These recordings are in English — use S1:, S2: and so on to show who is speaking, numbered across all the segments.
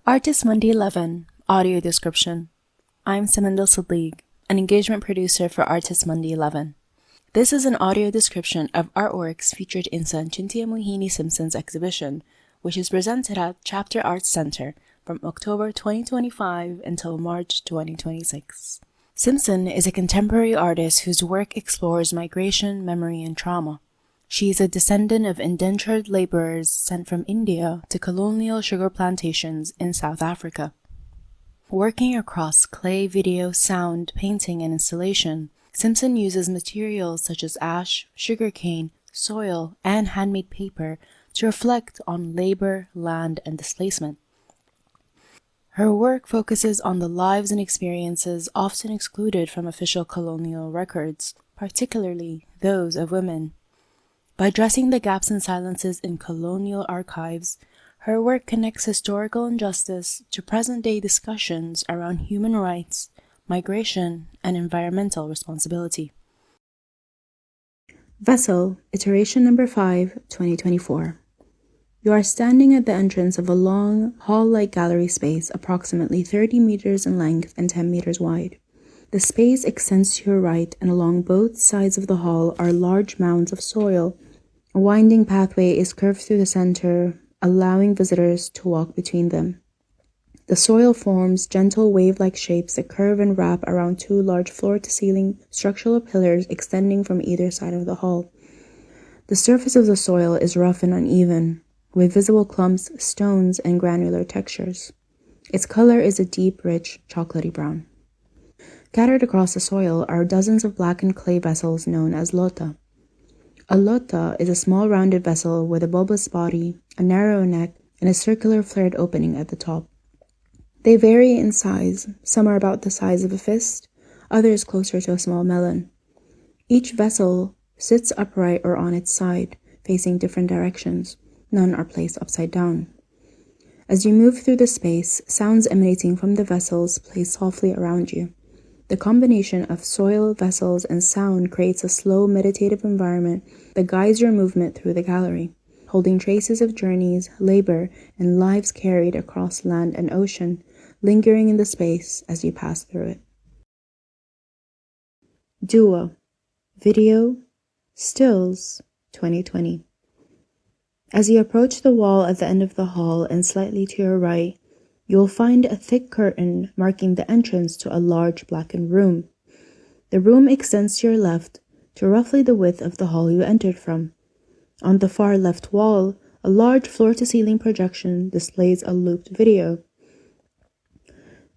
S1: Artist Monday 11, Audio Description. I'm Samindal Sidleague, an engagement producer for Artist Monday 11. This is an audio description of artworks featured in Sancintya Mohini Simpson's exhibition, which is presented at Chapter Arts Center from October 2025 until March 2026. Simpson is a contemporary artist whose work explores migration, memory, and trauma. She is a descendant of indentured laborers sent from India to colonial sugar plantations in South Africa. Working across clay, video, sound, painting, and installation, Simpson uses materials such as ash, sugarcane, soil, and handmade paper to reflect on labor, land, and displacement. Her work focuses on the lives and experiences often excluded from official colonial records, particularly those of women. By addressing the gaps and silences in colonial archives, her work connects historical injustice to present-day discussions around human rights, migration, and environmental responsibility. Vessel, Iteration Number 5, 2024. You are standing at the entrance of a long, hall-like gallery space approximately 30 meters in length and 10 meters wide. The space extends to your right, and along both sides of the hall are large mounds of soil. A winding pathway is curved through the center, allowing visitors to walk between them. The soil forms gentle wave-like shapes that curve and wrap around two large floor-to-ceiling structural pillars extending from either side of the hall. The surface of the soil is rough and uneven, with visible clumps, stones, and granular textures. Its color is a deep, rich, chocolatey brown. Scattered across the soil are dozens of blackened clay vessels known as lota. A lota is a small rounded vessel with a bulbous body, a narrow neck, and a circular flared opening at the top. They vary in size. Some are about the size of a fist, others closer to a small melon. Each vessel sits upright or on its side, facing different directions. None are placed upside down. As you move through the space, sounds emanating from the vessels play softly around you. The combination of soil, vessels, and sound creates a slow, meditative environment that guides your movement through the gallery, holding traces of journeys, labor, and lives carried across land and ocean, lingering in the space as you pass through it. Duo, Video, Stills, 2020. As you approach the wall at the end of the hall and slightly to your right, you will find a thick curtain marking the entrance to a large blackened room. The room extends to your left to roughly the width of the hall you entered from. On the far left wall, a large floor-to-ceiling projection displays a looped video.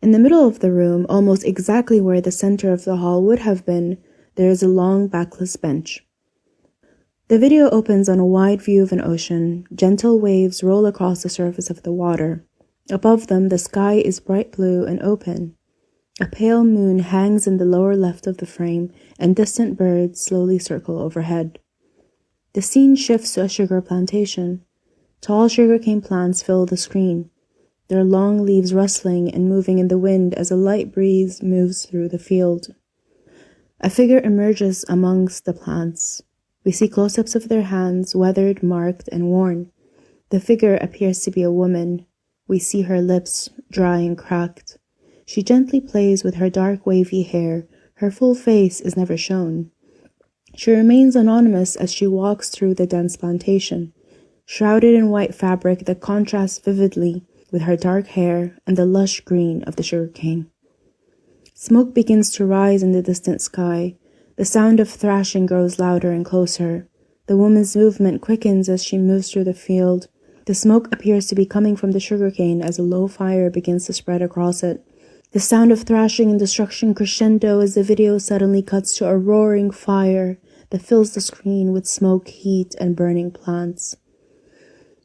S1: In the middle of the room, almost exactly where the center of the hall would have been, there is a long backless bench. The video opens on a wide view of an ocean. Gentle waves roll across the surface of the water. Above them, the sky is bright blue and open. A pale moon hangs in the lower left of the frame, and distant birds slowly circle overhead. The scene shifts to a sugar plantation. Tall sugarcane plants fill the screen, their long leaves rustling and moving in the wind as a light breeze moves through the field. A figure emerges amongst the plants. We see close-ups of their hands, weathered, marked, and worn. The figure appears to be a woman. We see her lips, dry and cracked. She gently plays with her dark wavy hair. Her full face is never shown. She remains anonymous as she walks through the dense plantation, shrouded in white fabric that contrasts vividly with her dark hair and the lush green of the sugarcane. Smoke begins to rise in the distant sky. The sound of thrashing grows louder and closer. The woman's movement quickens as she moves through the field. The smoke appears to be coming from the sugarcane as a low fire begins to spread across it. The sound of thrashing and destruction crescendo as the video suddenly cuts to a roaring fire that fills the screen with smoke, heat, and burning plants.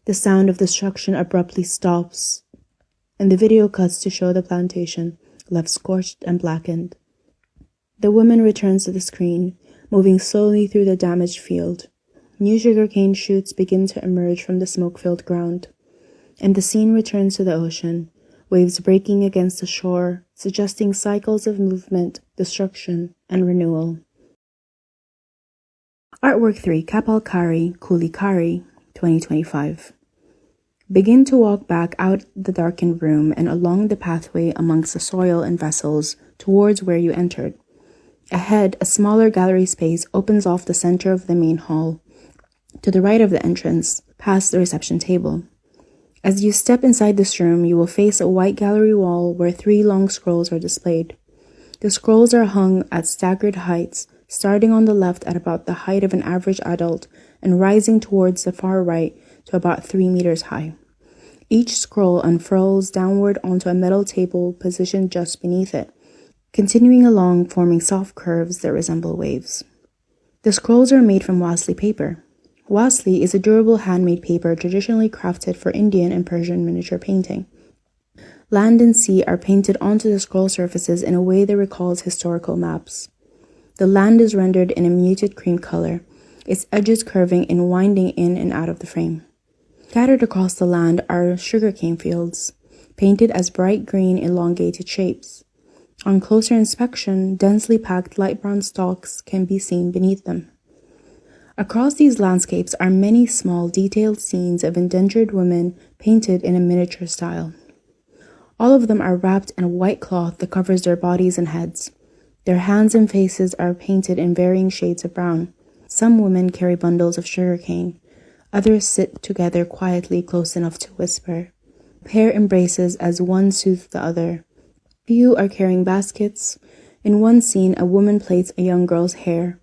S1: The sound of destruction abruptly stops, and the video cuts to show the plantation left scorched and blackened. The woman returns to the screen, moving slowly through the damaged field. New sugarcane shoots begin to emerge from the smoke-filled ground, and the scene returns to the ocean, waves breaking against the shore, suggesting cycles of movement, destruction, and renewal. Artwork 3, Kapal Kari, Kuli Kari, 2025. Begin to walk back out the darkened room and along the pathway amongst the soil and vessels towards where you entered. Ahead, a smaller gallery space opens off the center of the main hall, to the right of the entrance, past the reception table. As you step inside this room, you will face a white gallery wall where 3 long scrolls are displayed. The scrolls are hung at staggered heights, starting on the left at about the height of an average adult and rising towards the far right to about 3 meters high. Each scroll unfurls downward onto a metal table positioned just beneath it, continuing along, forming soft curves that resemble waves. The scrolls are made from wasli paper. Wasli is a durable handmade paper traditionally crafted for Indian and Persian miniature painting. Land and sea are painted onto the scroll surfaces in a way that recalls historical maps. The land is rendered in a muted cream color, its edges curving and winding in and out of the frame. Scattered across the land are sugarcane fields, painted as bright green elongated shapes. On closer inspection, densely packed light brown stalks can be seen beneath them. Across these landscapes are many small, detailed scenes of indentured women painted in a miniature style. All of them are wrapped in a white cloth that covers their bodies and heads. Their hands and faces are painted in varying shades of brown. Some women carry bundles of sugarcane. Others sit together quietly, close enough to whisper. A pair embraces as one soothes the other. Few are carrying baskets. In one scene, a woman plaits a young girl's hair.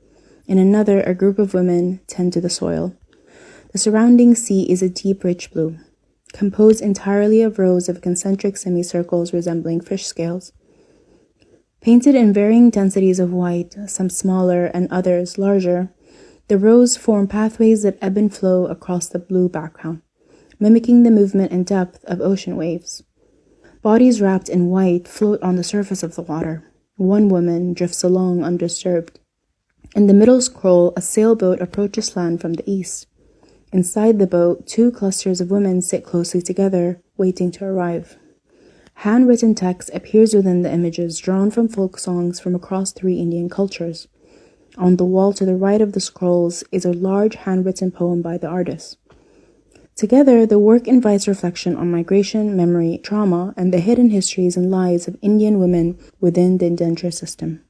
S1: In another, a group of women tend to the soil. The surrounding sea is a deep, rich blue, composed entirely of rows of concentric semicircles resembling fish scales. Painted in varying densities of white, some smaller and others larger, the rows form pathways that ebb and flow across the blue background, mimicking the movement and depth of ocean waves. Bodies wrapped in white float on the surface of the water. One woman drifts along undisturbed. In the middle scroll, a sailboat approaches land from the east. Inside the boat, 2 clusters of women sit closely together, waiting to arrive. Handwritten text appears within the images drawn from folk songs from across 3 Indian cultures. On the wall to the right of the scrolls is a large handwritten poem by the artist. Together, the work invites reflection on migration, memory, trauma, and the hidden histories and lives of Indian women within the indenture system.